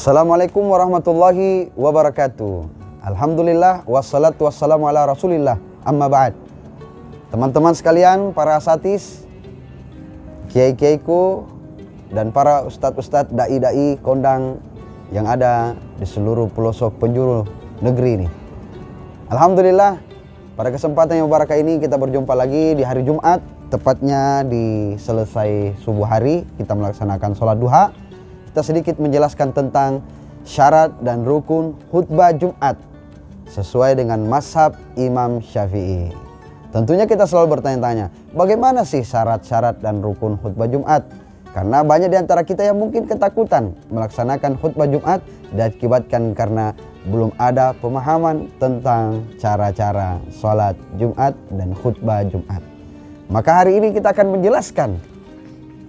Assalamualaikum warahmatullahi wabarakatuh. Alhamdulillah wassalatu wassalamu ala rasulillah, amma ba'd. Teman-teman sekalian, para asatis, kiai-kiaiku, dan para ustadz-ustadz, da'i-da'i, kondang yang ada di seluruh pelosok penjuru negeri ini. Alhamdulillah, pada kesempatan yang barakah ini kita berjumpa lagi di hari Jumat, tepatnya di selesai subuh hari kita melaksanakan sholat duha. Kita sedikit menjelaskan tentang syarat dan rukun khutbah Jumat sesuai dengan mazhab Imam Syafi'i. Tentunya kita selalu bertanya-tanya, bagaimana sih syarat-syarat dan rukun khutbah Jumat? Karena banyak di antara kita yang mungkin ketakutan melaksanakan khutbah Jumat diakibatkan karena belum ada pemahaman tentang cara-cara sholat Jumat dan khutbah Jumat. Maka hari ini kita akan menjelaskan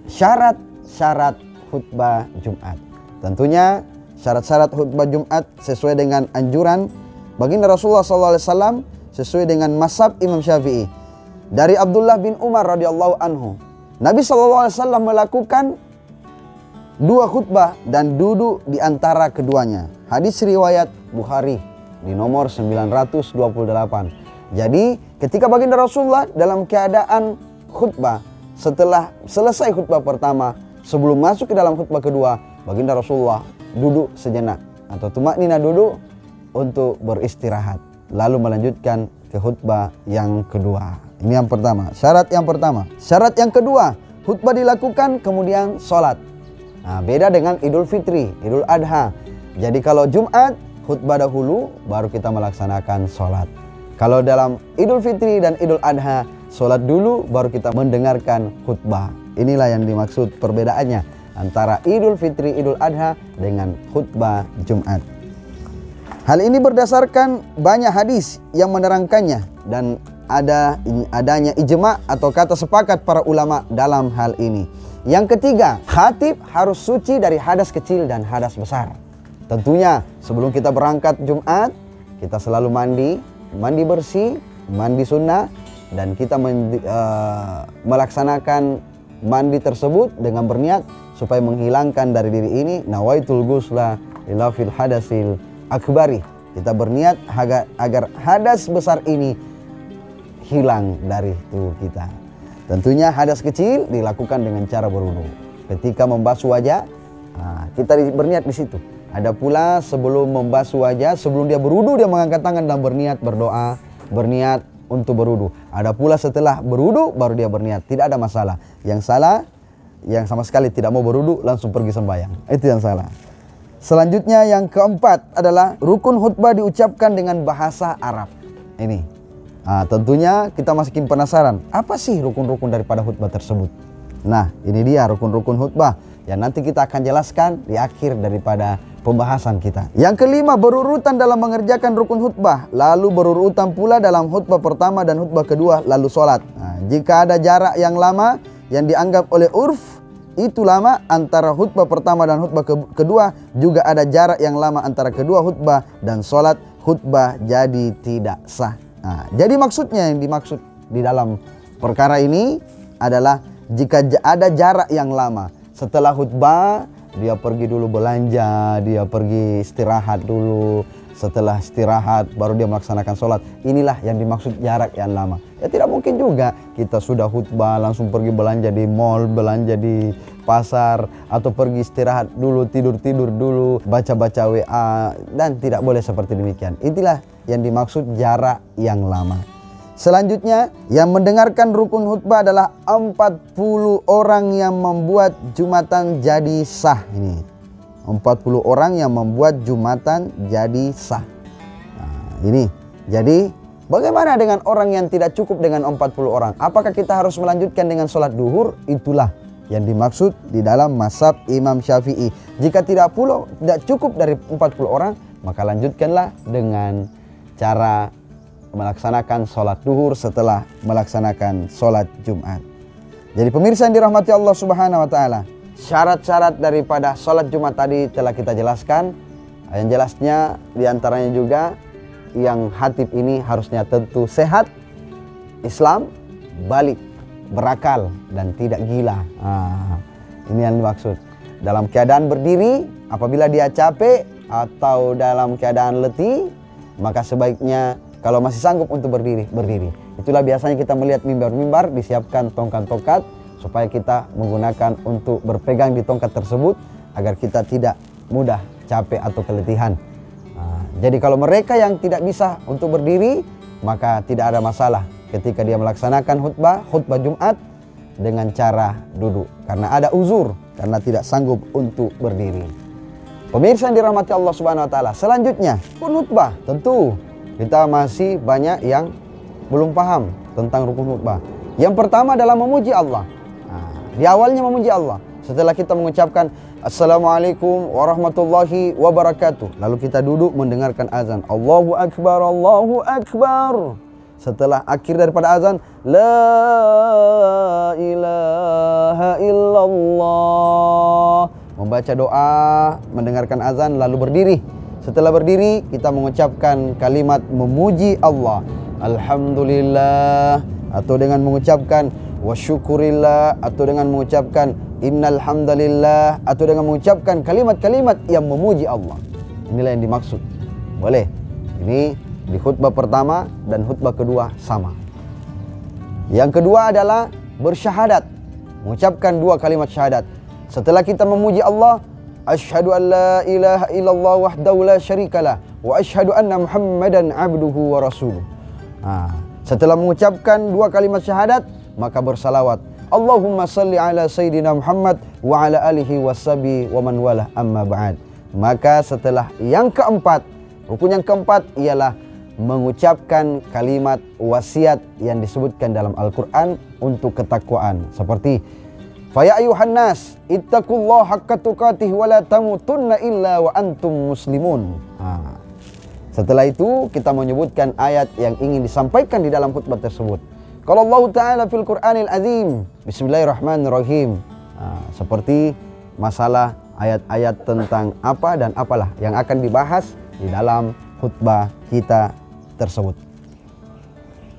syarat-syarat khutbah Jumat. Tentunya syarat-syarat khutbah Jumat sesuai dengan anjuran baginda Rasulullah SAW sesuai dengan mazhab Imam Syafi'i. Dari Abdullah bin Umar radhiyallahu anhu, Nabi SAW melakukan dua khutbah dan duduk di antara keduanya. Hadis riwayat Bukhari di nomor 928. Jadi ketika baginda Rasulullah dalam keadaan khutbah, setelah selesai khutbah pertama, sebelum masuk ke dalam khutbah kedua, baginda Rasulullah duduk sejenak atau tumaknina duduk untuk beristirahat, lalu melanjutkan ke khutbah yang kedua. Ini yang pertama, syarat yang pertama. Syarat yang kedua, khutbah dilakukan kemudian sholat. Nah, beda dengan Idul Fitri, Idul Adha. Jadi kalau Jumat khutbah dahulu, baru kita melaksanakan sholat. Kalau dalam Idul Fitri dan Idul Adha, sholat dulu, baru kita mendengarkan khutbah. Inilah yang dimaksud perbedaannya antara Idul Fitri, Idul Adha dengan khutbah Jumat. Hal ini berdasarkan banyak hadis yang menerangkannya dan adanya ijma' atau kata sepakat para ulama dalam hal ini. Yang ketiga, khatib harus suci dari hadas kecil dan hadas besar. Tentunya sebelum kita berangkat Jumat, kita selalu mandi bersih, mandi sunnah, dan kita melaksanakan mandi tersebut dengan berniat supaya menghilangkan dari diri ini nawaitul ghusla ila fil hadasil akbari. Kita berniat agar hadas besar ini hilang dari tubuh kita. Tentunya hadas kecil dilakukan dengan cara berwudu. Ketika membasuh wajah, kita berniat di situ. Ada pula sebelum membasuh wajah, sebelum dia berwudu, dia mengangkat tangan dan berniat berdoa, berniat untuk berwudu. Ada pula setelah berwudu baru dia berniat. Tidak ada masalah. Yang salah yang sama sekali tidak mau berwudu langsung pergi sembahyang. Itu yang salah. Selanjutnya yang keempat adalah rukun khutbah diucapkan dengan bahasa Arab. Ini. Tentunya kita masih penasaran, apa sih rukun-rukun daripada khutbah tersebut? Nah, ini dia rukun-rukun khutbah yang nanti kita akan jelaskan di akhir daripada pembahasan kita. Yang kelima, berurutan dalam mengerjakan rukun khutbah, lalu berurutan pula dalam khutbah pertama dan khutbah kedua, lalu sholat. Jika ada jarak yang lama yang dianggap oleh urf itu lama antara khutbah pertama dan khutbah kedua, juga ada jarak yang lama antara kedua khutbah dan sholat, khutbah jadi tidak sah. Jadi maksudnya yang dimaksud di dalam perkara ini adalah jika ada jarak yang lama setelah khutbah, dia pergi dulu belanja, dia pergi istirahat dulu. Setelah istirahat baru dia melaksanakan sholat. Inilah yang dimaksud jarak yang lama. Ya tidak mungkin juga kita sudah khutbah langsung pergi belanja di mall, belanja di pasar, atau pergi istirahat dulu, tidur-tidur dulu, baca-baca WA, dan tidak boleh seperti demikian. Itulah yang dimaksud jarak yang lama. Selanjutnya, yang mendengarkan rukun khutbah adalah 40 orang yang membuat Jumatan jadi sah. Ini 40 orang yang membuat Jumatan jadi sah. Ini. Jadi bagaimana dengan orang yang tidak cukup dengan 40 orang? Apakah kita harus melanjutkan dengan sholat duhur? Itulah yang dimaksud di dalam mazhab Imam Syafi'i. Jika tidak cukup dari 40 orang, maka lanjutkanlah dengan cara melaksanakan sholat duhur setelah melaksanakan sholat Jumat. Jadi pemirsa yang dirahmati Allah Subhanahu wa Ta'ala, syarat-syarat daripada sholat Jumat tadi telah kita jelaskan. Yang jelasnya diantaranya juga yang khatib ini harusnya tentu sehat, Islam, balik, berakal, dan tidak gila. Ini yang dimaksud. Dalam keadaan berdiri apabila dia capek atau dalam keadaan letih, maka sebaiknya kalau masih sanggup untuk berdiri, berdiri. Itulah biasanya kita melihat mimbar-mimbar disiapkan tongkat-tongkat supaya kita menggunakan untuk berpegang di tongkat tersebut agar kita tidak mudah capek atau keletihan. Jadi kalau mereka yang tidak bisa untuk berdiri, maka tidak ada masalah ketika dia melaksanakan khutbah Jumat dengan cara duduk. Karena ada uzur, karena tidak sanggup untuk berdiri. Pemirsa yang dirahmati Allah Subhanahu wa taala, selanjutnya rukun khutbah. Tentu kita masih banyak yang belum paham tentang rukun khutbah. Yang pertama adalah memuji Allah. Di awalnya memuji Allah. Setelah kita mengucapkan Assalamualaikum warahmatullahi wabarakatuh, lalu kita duduk mendengarkan azan. Allahu Akbar, Allahu Akbar. Setelah akhir daripada azan, La ilaha illallah. Membaca doa, mendengarkan azan, lalu berdiri. Setelah berdiri, kita mengucapkan kalimat memuji Allah. Alhamdulillah, atau dengan mengucapkan wasyukurillah, atau dengan mengucapkan innal hamdalillah, atau dengan mengucapkan kalimat-kalimat yang memuji Allah. Inilah yang dimaksud. Boleh. Ini di khutbah pertama dan khutbah kedua sama. Yang kedua adalah bersyahadat, mengucapkan 2 kalimat syahadat. Setelah kita memuji Allah, asyhadu an la ilaha illallah wahdahu la syarikalah wa asyhadu anna Muhammadan abduhu wa rasuluh. Setelah mengucapkan 2 kalimat syahadat, maka bersalawat. Allahumma salli ala Sayyidina Muhammad wa ala alihi wassabi wa man walah amma ba'd. Maka setelah yang keempat, rukun yang keempat ialah mengucapkan kalimat wasiat yang disebutkan dalam Al-Quran untuk ketakwaan. Seperti Faya ayuhan nas ittaqullaha haqqa tuqatih wa la tamutunna illa wa antum muslimun. Setelah itu kita menyebutkan ayat yang ingin disampaikan di dalam khutbah tersebut. Qala Allah Ta'ala fil Qur'anil Azim, Bismillahirrahmanirrahim. Seperti masalah ayat-ayat tentang apa dan apalah yang akan dibahas di dalam khutbah kita tersebut.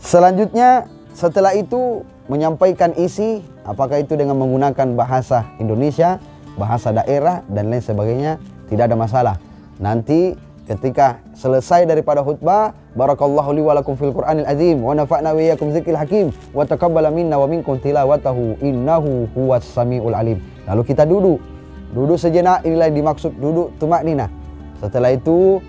Selanjutnya setelah itu menyampaikan isi, apakah itu dengan menggunakan bahasa Indonesia, bahasa daerah dan lain sebagainya, tidak ada masalah. Nanti ketika selesai daripada khutbah, barakallahu li wa lakum fil Qur'anil azim wa nafa'na wa iyyakum dzikril hakim wa taqabbala minna wa minkum tilawatahu innahu huwas samiul alim. Lalu kita duduk sejenak, inilah yang dimaksud duduk tumakninah. Setelah itu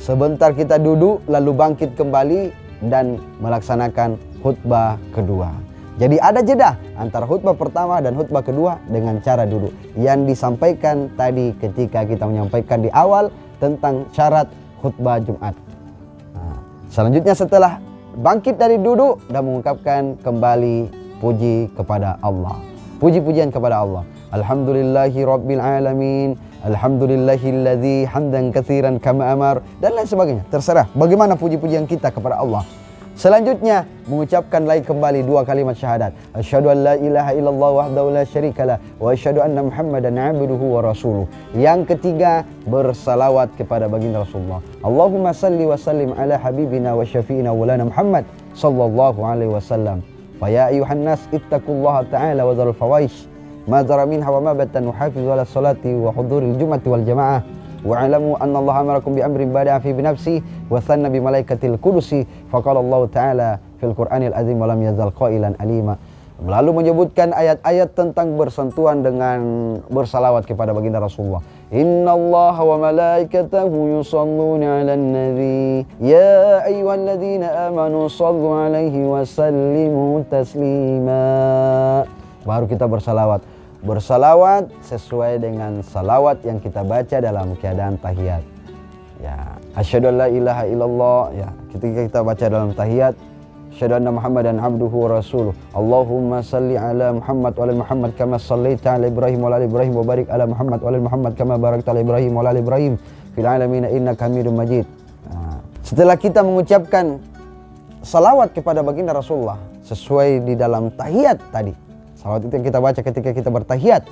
sebentar kita duduk lalu bangkit kembali dan melaksanakan khutbah kedua. Jadi ada jeda antara khutbah pertama dan khutbah kedua dengan cara duduk yang disampaikan tadi ketika kita menyampaikan di awal tentang syarat khutbah Jumat. Selanjutnya setelah bangkit dari duduk dan mengungkapkan kembali puji kepada Allah. Puji-pujian kepada Allah. Alhamdulillahi rabbil alamin. Alhamdulillahilladzi hamdan katsiran kama amar dan lain sebagainya. Terserah bagaimana puji-pujian kita kepada Allah. Selanjutnya mengucapkan lagi kembali 2 kalimat syahadat. Asyhadu an la ilaha illallah wahdahu la syarikalah wa asyhadu anna Muhammadan abduhu wa rasuluh. Yang ketiga bersalawat kepada baginda Rasulullah. Allahumma salli wa sallim ala habibina wa syafi'ina maulana Muhammad sallallahu alaihi wasallam. Fa ya ayuhan nas ittaqullaha ta'ala wa dzarul fawaish ma dzara minha wa ma batan hafizu ala salati wa huduril jum'ati wal jamaah. Wa'alamu anna Allah amarakum bi amrin bada'a fi binafsi wa thanna bi malaikatil qudusi faqala Allah Ta'ala fil Qur'anil azim wa lam yazal qailan alima. Lalu menyebutkan ayat-ayat tentang bersentuhan dengan bersalawat kepada baginda Rasulullah. Innallaha wa malaikatahu yusalluna 'alan nabi ya ayyuhalladzina amanu shallu 'alaihi wa sallimu taslima. Baru kita bersalawat. Bersalawat sesuai dengan salawat yang kita baca dalam keadaan tahiyat. Ya, asyhadu an la ilaha illallah. Ya, ketika kita baca dalam tahiyat, asyhadu anna Muhammadan abduhu wa rasuluh. Allahumma salli ala Muhammad wa ala Muhammad kama shallaita ala Ibrahim wa ala Ibrahim wa barik ala Muhammad wa ala Muhammad kama barakta ala Ibrahim wa ala Ibrahim fil alamin innaka Hamidum Majid. Setelah kita mengucapkan salawat kepada baginda Rasulullah sesuai di dalam tahiyat tadi, salawat itu yang kita baca ketika kita bertahiyat,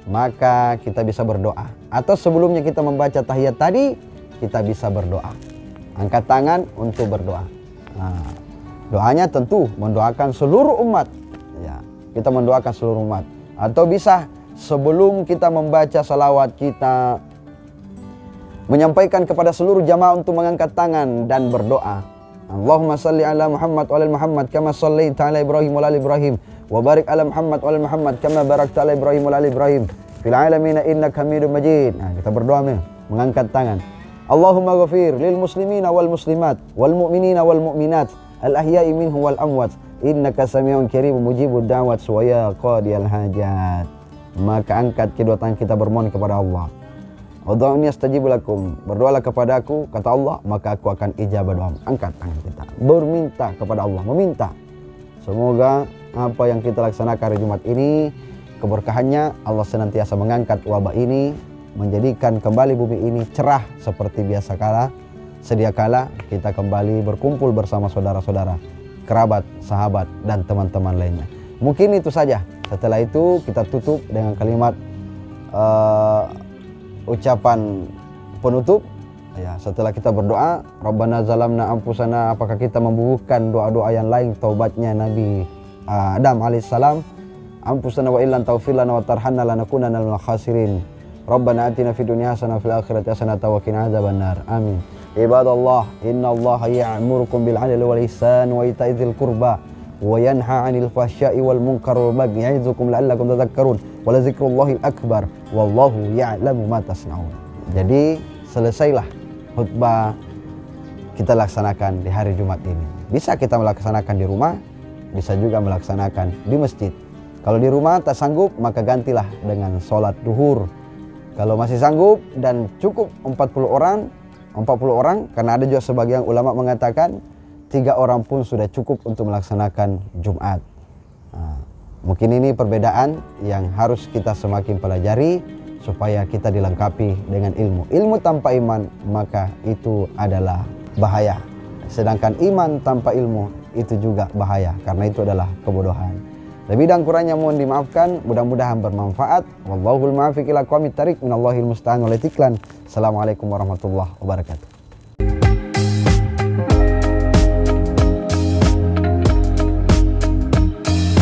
maka kita bisa berdoa. Atau sebelumnya kita membaca tahiyat tadi, kita bisa berdoa. Angkat tangan untuk berdoa. Doanya tentu mendoakan seluruh umat. Ya, kita mendoakan seluruh umat. Atau bisa sebelum kita membaca salawat, kita menyampaikan kepada seluruh jamaah untuk mengangkat tangan dan berdoa. Allahumma salli ala Muhammad wa ala Muhammad kama sallaita ala Ibrahim wa ala Ibrahim wa barik ala Muhammad wa ala Muhammad kama barakta ala Ibrahim wa ala Ibrahim fil alamin innaka Hamidum Majid. Nah, kita berdoa mengangkat tangan. Allahumma ghafir lil muslimina wal muslimat wal mu'minina wal mu'minat al ahya'i minhum wal amwat innaka sami'un qaribun mujibud da'wat wa ya qadiyal hajat. Maka angkat kedua tangan kita bermohon kepada Allah. Ud'uni astajib lakum. Berdoalah kepadaku, kata Allah, maka aku akan ijabah doa. Angkat tangan kita, berminta kepada Allah, meminta. Semoga apa yang kita laksanakan hari Jumat ini, keberkahannya Allah senantiasa mengangkat wabah ini, menjadikan kembali bumi ini cerah seperti biasa kala. Sedia kala kita kembali berkumpul bersama saudara-saudara, kerabat, sahabat, dan teman-teman lainnya. Mungkin itu saja. Setelah itu kita tutup dengan kalimat ucapan penutup. Ya, setelah kita berdoa, Rabbana zalamna anfusana, apakah kita membubuhkan doa-doa yang lain taubatnya Nabi Adam alaihissalam, anfusana wa illan taghfir lana wa tarhamna lanakunanna minal khasirin. Rabbana atina fid dunya hasanah wa fil akhirati hasanah wa qina adzabannar. Amin. Ibadallah, innallaha ya'murukum bil 'adli wal ihsan wa ita'i dzil qurba wa yanha 'anil fahsya'i wal munkar wal baghi ya'izukum la'allakum tadhakkarun wa la dzikrullahil akbar wallahu ya'lamu ma tasna'un. Jadi selesailah khutbah kita laksanakan di hari Jumat ini. Bisa kita melaksanakan di rumah, bisa juga melaksanakan di masjid. Kalau di rumah tak sanggup, maka gantilah dengan sholat duhur. Kalau masih sanggup dan cukup 40 orang, karena ada juga sebagian ulama mengatakan 3 orang pun sudah cukup untuk melaksanakan Jumat. Nah, mungkin ini perbedaan yang harus kita semakin pelajari supaya kita dilengkapi dengan ilmu. Ilmu tanpa iman maka itu adalah bahaya. Sedangkan iman tanpa ilmu itu juga bahaya, karena itu adalah kebodohan. Lebih dan kurangnya mohon dimaafkan, mudah-mudahan bermanfaat. Wallahul muwaffiq ila aqwamit thariq, minallahil musta'an wal istiqlan. Assalamualaikum warahmatullahi wabarakatuh.